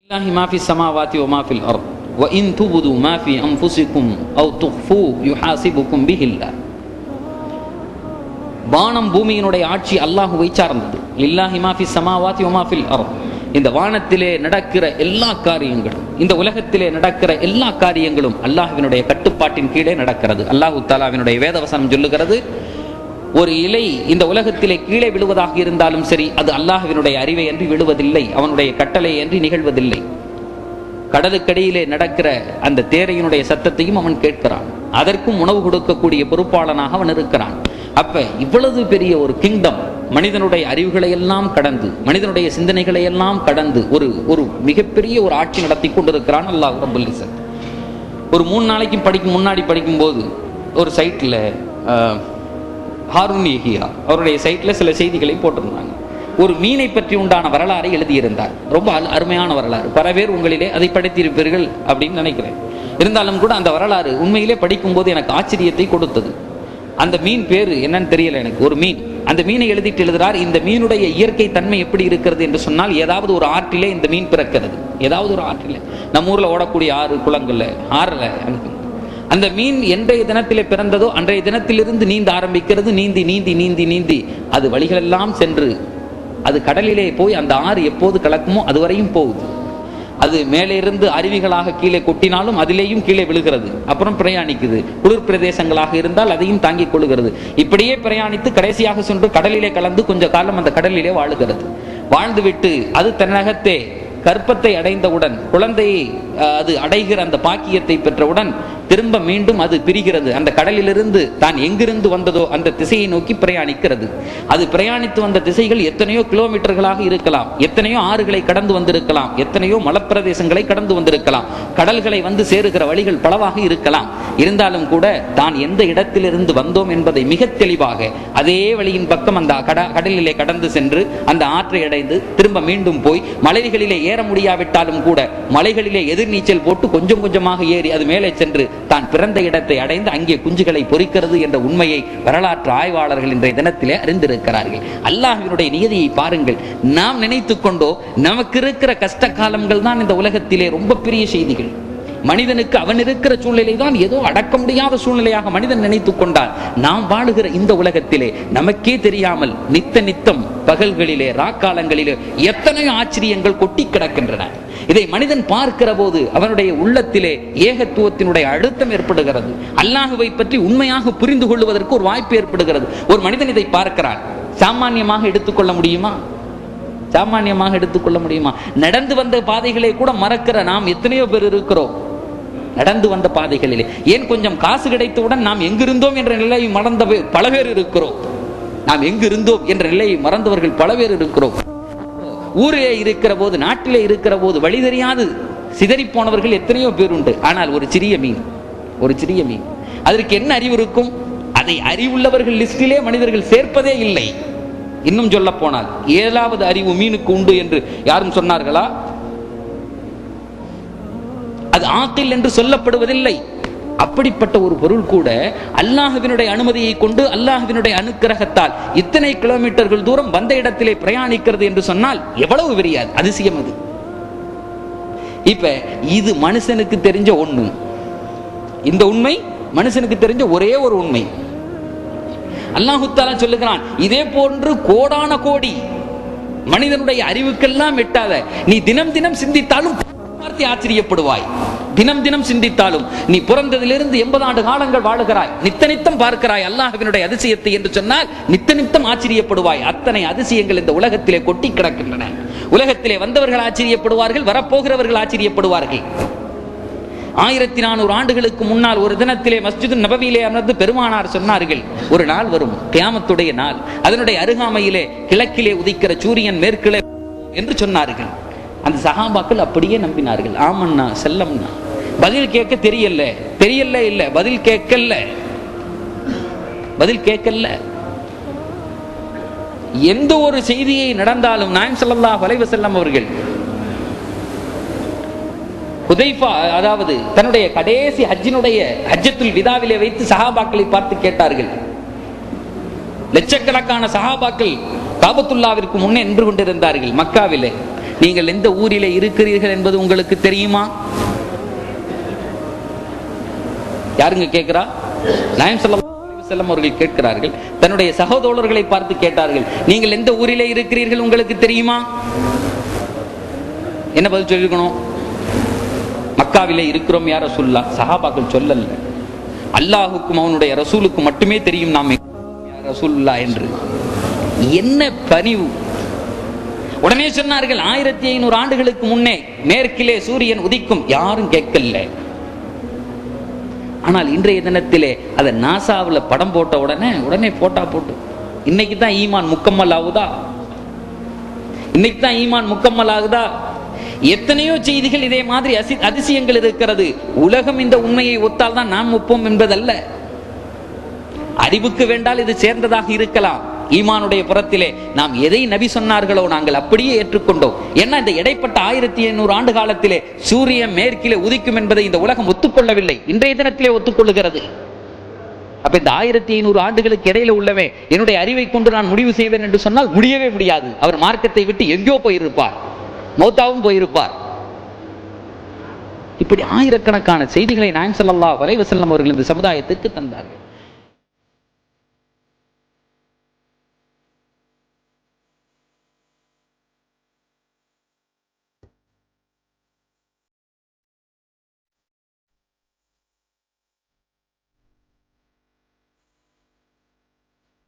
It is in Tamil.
lillahi ma fi samawati wa ma fil ard wa in tubdu ma fi anfusikum aw tukhfu yuhasibukum bihi Allah. வானம் பூமியினுடைய ஆட்சி அல்லாஹ்வை சார்ந்தது. லில்லாஹி மா ஃபி ஸமாவாதி வ மா ஃபில் அர்த். இந்த வானத்திலே நடக்கிற எல்லா காரியங்களும், இந்த உலகத்திலே நடக்கிற எல்லா காரியங்களும் அல்லாஹ்வினுடைய கட்டுப்பாட்டின் கீழே நடக்கிறது. அல்லாஹ் தஆலாவினுடைய வேதவசனம் சொல்லுகிறது, ஒரு இலை இந்த உலகத்திலே கீழே விழுவதாக இருந்தாலும் சரி, அது அல்லாஹ்வினுடைய அறிவை அன்றி விழுவதில்லை, அவனுடைய கட்டளை அன்றி நிகழ்வதில்லை. கடலுக்கடியிலே நடக்கிற அந்த தேரையினுடைய சத்தத்தையும் அவன் கேட்கிறான். அதற்கும் உணவு கொடுக்கக்கூடிய பொறுப்பாளனாக அவன் இருக்கிறான். அப்ப இவ்வளவு பெரிய ஒரு கிங்டம், மனிதனுடைய அறிவுகளை எல்லாம் கடந்து, மனிதனுடைய சிந்தனைகளை எல்லாம் கடந்து ஒரு ஒரு மிகப்பெரிய ஒரு ஆட்சி நடத்தி கொண்டிருக்கிறான் அல்லாஹ் ரப்பல் இஸ்ஸத். ஒரு 3 நாளைக்கு முன்னாடி படிக்கும்போது ஒரு சைட்ல ஹாரூன் யஹியா அவருடைய சைட்ல சில செய்திகளை போட்டிருந்தாங்க. ஒரு மீனை பற்றி உண்டான வரலாறை எழுதியிருந்தார். ரொம்ப அருமையான வரலாறு. பல பேர் உங்களிலே அதை படித்திருப்பீர்கள் அப்படின்னு நினைக்கிறேன். இருந்தாலும் கூட அந்த வரலாறு உண்மையிலே படிக்கும்போது எனக்கு ஆச்சரியத்தை கொடுத்தது. அந்த மீன் பேரு என்னன்னு தெரியல எனக்கு. ஒரு மீன், அந்த மீனை எழுதுறார். இந்த மீனுடைய இயற்கை தன்மை எப்படி இருக்கிறது என்று சொன்னால், ஏதாவது ஒரு ஆற்றிலே இந்த மீன் பிறக்கிறது. ஏதாவது ஒரு ஆற்றிலே, நம்ம ஊர்ல ஓடக்கூடிய ஆறு குளங்கள்ல ஆறுல அந்த மீன் என்றைய தினத்திலே பிறந்ததோ அன்றைய தினத்திலிருந்து நீந்த ஆரம்பிக்கிறது. நீந்தி நீந்தி நீந்தி நீந்தி அது வழிகளெல்லாம் சென்று அது கடலிலே போய் அந்த ஆறு எப்போது கலக்குமோ அதுவரையும் போகுது. அது மேலே இருந்து அருவிகளாக கீழே கொட்டினாலும் அதிலேயும் கீழே விழுகிறது. அப்புறம் பிரயாணிக்குது. குளிர் பிரதேசங்களாக இருந்தால் அதையும் தாங்கிக் கொள்ளுகிறது. இப்படியே பிரயாணித்து கடைசியாக சென்று கடலிலே கலந்து கொஞ்ச காலம் அந்த கடலிலே வாழுகிறது. வாழ்ந்துவிட்டு அது தன்னகத்தே கற்பத்தை அடைந்தவுடன், குழந்தையை அது அடைகிற அந்த பாக்கியத்தை பெற்றவுடன் திரும்ப மீண்டும் அது பிரிகிறது. அந்த கடலிலிருந்து தான் எங்கிருந்து வந்ததோ அந்த திசையை நோக்கி பிரயாணிக்கிறது. அது பிரயாணித்து வந்த திசைகள் எத்தனையோ கிலோமீட்டர்களாக இருக்கலாம், எத்தனையோ ஆறுகளை கடந்து வந்திருக்கலாம், எத்தனையோ மலப்பிரதேசங்களை கடந்து வந்திருக்கலாம், கடல்களை வந்து சேருகிற வழிகள் பலவாக இருக்கலாம். இருந்தாலும் கூட தான் எந்த இடத்திலிருந்து வந்தோம் என்பதை மிக தெளிவாக அதே வழியின் பக்கம் அந்த கடலிலே கடந்து சென்று அந்த ஆற்றை அடைந்து திரும்ப மீண்டும் போய் மலைகளிலே ஏற முடியாவிட்டாலும் கூட மலைகளிலே எதிர்நீச்சல் போட்டு கொஞ்சம் கொஞ்சமாக ஏறி அது மேலே சென்று தான் பிறந்த இடத்தை அடைந்து அங்கே குஞ்சுகளை பொறிக்கிறது என்ற உண்மையை வரலாற்று ஆய்வாளர்கள் இன்றைய தினத்திலே அறிந்திருக்கிறார்கள். அல்லாஹ்வினுடைய நியதியை பாருங்கள். நாம் நினைத்துக் கொண்டோ நமக்கு இருக்கிற கஷ்ட காலங்கள் தான் இந்த உலகத்திலே ரொம்ப பெரிய செய்திகள். மனிதனுக்கு அவன் இருக்கிற சூழ்நிலை தான் ஏதோ அடக்க முடியாத சூழ்நிலையாக மனிதன் நினைத்துக் கொண்டால், நாம் வாழுகிற இந்த உலகத்திலே நமக்கே தெரியாமல் நித்தம் பகல்களிலே ராக்காலங்களிலே எத்தனையோ ஆச்சரியங்கள் கொட்டி கிடக்கின்றன. இதை மனிதன் பார்க்கிற போது அவனுடைய உள்ளத்திலே ஏகத்துவத்தினுடைய அழுத்தம் ஏற்படுகிறது. அல்லாஹுவை பற்றி உண்மையாக புரிந்து கொள்வதற்கு ஒரு வாய்ப்பு ஏற்படுகிறது. ஒரு மனிதன் இதை பார்க்கிறான். சாமான்யமாக எடுத்துக்கொள்ள முடியுமா? சாமான்யமாக எடுத்துக்கொள்ள முடியுமா? நடந்து வந்த பாதைகளை கூட மறக்கிற நாம் எத்தனையோ பேர் இருக்கிறோம். நடந்து வந்த பாதைகளிலே ஏன் கொஞ்சம் காசு கிடைத்தவுடன் நாம் எங்கிருந்தோம் என்ற நிலையை மறந்த பல பேர் இருக்கிறோம். நாம் எங்கிருந்தோம் என்ற நிலையை மறந்தவர்கள் பல பேர் இருக்கிறோம். ஊரிலே இருக்கிற போது, நாட்டிலே இருக்கிற போது வழி தெரியாது சிதறி போனவர்கள் எத்தனையோ பேர் உண்டு. ஆனால் ஒரு சிறிய மீன் அதற்கு என்ன அறிவு இருக்கும்? அதை அறிவுள்ளவர்கள் லிஸ்டிலே மனிதர்கள் சேர்ப்பதே இல்லை. இன்னும் சொல்ல போனால் 7வது அறிவு மீனுக்கு உண்டு என்று யாரும் சொன்னார்களா? அது ஆக்கில் என்று சொல்லப்படுவதில்லை. அப்படிப்பட்ட ஒரு பொருள் கூட அல்லாஹ்வினுடைய அனுமதியை கொண்டு, அல்லாஹ்வினுடைய அனுக்கிரகத்தால் இத்தனை கிலோமீட்டர்கள் தூரம் வந்த இடத்திலே பிரயாணிக்கிறது என்று சொன்னால் எவ்வளவு பெரிய அதிசயம் அது. இப்ப இது மனுஷனுக்கு தெரிஞ்ச ஒண்ணு. இந்த உண்மை மனுஷனுக்கு தெரிஞ்ச ஒரே ஒரு உண்மை. அல்லாஹ் தஆலா சொல்லுகிறான், இதே போன்று கோடான கோடி மனிதனுடைய அறிவுக்கெல்லாம் எட்டாத நீ தினம் தினம் சிந்தித்தாலும் ஆச்சரியப்படுவாய். தினம் தினம் சிந்தித்தாலும் நீ பிறந்ததிலிருந்து 80 ஆண்டு காலங்கள் வாழுகிறாய், நித்தம் பார்க்கிறாய் அல்லாஹ்வினுடைய அதிசயத்தை என்று சொன்னால் நித்தம் ஆச்சரியப்படுவாய். அத்தனை அதிசயங்கள் இந்த உலகத்திலே கொட்டி கிடக்கின்றன. உலகத்திலே வந்தவர்கள் ஆச்சரியப்படுவார்கள், வரப்போகிறவர்கள் ஆச்சரியப்படுவார்கள். 1400 ஆண்டுகளுக்கு முன்னால் ஒரு தினத்திலே மஸ்ஜிது நபவியிலே அமர்ந்து பெருமானார் சொன்னார்கள், ஒரு நாள் வரும், கியாமத்துடைய நாள், அதனுடைய அருகாமையிலே கிழக்கிலே உதிக்கிற சூரியன் மேற்கிலே என்று சொன்னார்கள். அந்த சஹாபாக்கள் அப்படியே நம்பினார்கள். ஆமன்னா செல்லம்னா. பதில் கேட்க தெரியல இல்ல, பதில் கேட்கல. எந்த ஒரு செய்தியை நடந்தாலும் நாயகம் ஸல்லல்லாஹு அலைஹி வஸல்லம் அவர்கள் ஹுதைஃபா, அதாவது தன்னுடைய கடைசி ஹஜ்ஜத்துல் விதாவிலே வைத்து சஹாபாக்களை பார்த்து கேட்டார்கள். லட்சக்கணக்கான சஹாபாக்கள் காபத்துல்லாவிற்கு முன்னே நின்று கொண்டிருந்தார்கள் மக்காவிலே. நீங்கள் எந்த ஊரிலே இருக்கிறீர்கள் என்பது உங்களுக்கு தெரியுமா? யாருங்க கேட்கிறா? நாயகம் ஸல்லல்லாஹு அலைஹி வஸல்லம் அவர்கள் கேட்கிறார்கள். தன்னுடைய சகோதரர்களை பார்த்து கேட்டார்கள், நீங்கள் எந்த ஊரிலே இருக்கிறீர்கள் உங்களுக்கு தெரியுமா? என்ன பதில் சொல்லிருக்கணும்? மக்காவிலே இருக்கிறோம் யா ரசூலுல்லாஹ். சஹாபாக்கள் சொல்லல, அல்லாஹுக்கும் அவனுடைய ரசூலுக்கும் மட்டுமே தெரியும் நாம் யா ரசூலுல்லாஹ் என்று. என்ன பணிவு! உடனே சொன்னார்கள், 1500 ஆண்டுகளுக்கு முன்னே மேற்கிலே சூரியன் உதிக்கும், யாரும் கேட்கல. ஆனால் இன்றைய தினத்திலே அதை நாசாவில் படம் போட்ட உடனே போட்டா போட்டு இன்னைக்கு தான் ஈமான் முக்கம்மல் ஆகுதா? இன்னைக்கு தான் ஈமான் முக்கம்மல் ஆகுதா? எத்தனையோ செய்திகள் இதே மாதிரி அதிசயங்கள் இருக்கிறது. உலகம் இந்த உண்மையை ஒத்தால் தான் நாம் ஒப்போம் என்பதல்ல. அறிவுக்கு வேண்டால் இது சேர்ந்ததாக இருக்கலாம். ஈமானுடைய புறத்திலே நாம் எதை நபி சொன்னார்களோ நாங்கள் அப்படியே ஏற்றுக்கொண்டோம். ஏன்னா இந்த இடைப்பட்ட 1500 ஆண்டு காலத்திலே சூரியன் மேற்கிலே உதிக்கும் என்பதை இந்த உலகம் ஒத்துக்கொள்ளவில்லை. இன்றைய தினத்திலே ஒத்துக்கொள்ளுகிறது. அப்ப இந்த 1500 ஆண்டுகளுக்கு இடையில உள்ளவே என்னுடைய அறிவை கொண்டு நான் முடிவு செய்வேன் என்று சொன்னால் முடியவே முடியாது. அவர் மார்க்கத்தை விட்டு எங்கேயோ போயிருப்பார், மௌத்தாவும் போயிருப்பார். இப்படி ஆயிரக்கணக்கான செய்திகளை நாயகம் ஸல்லல்லாஹு அலைஹி வஸல்லம் அவர்கள் இந்த சமுதாயத்துக்கு தந்தார்கள்.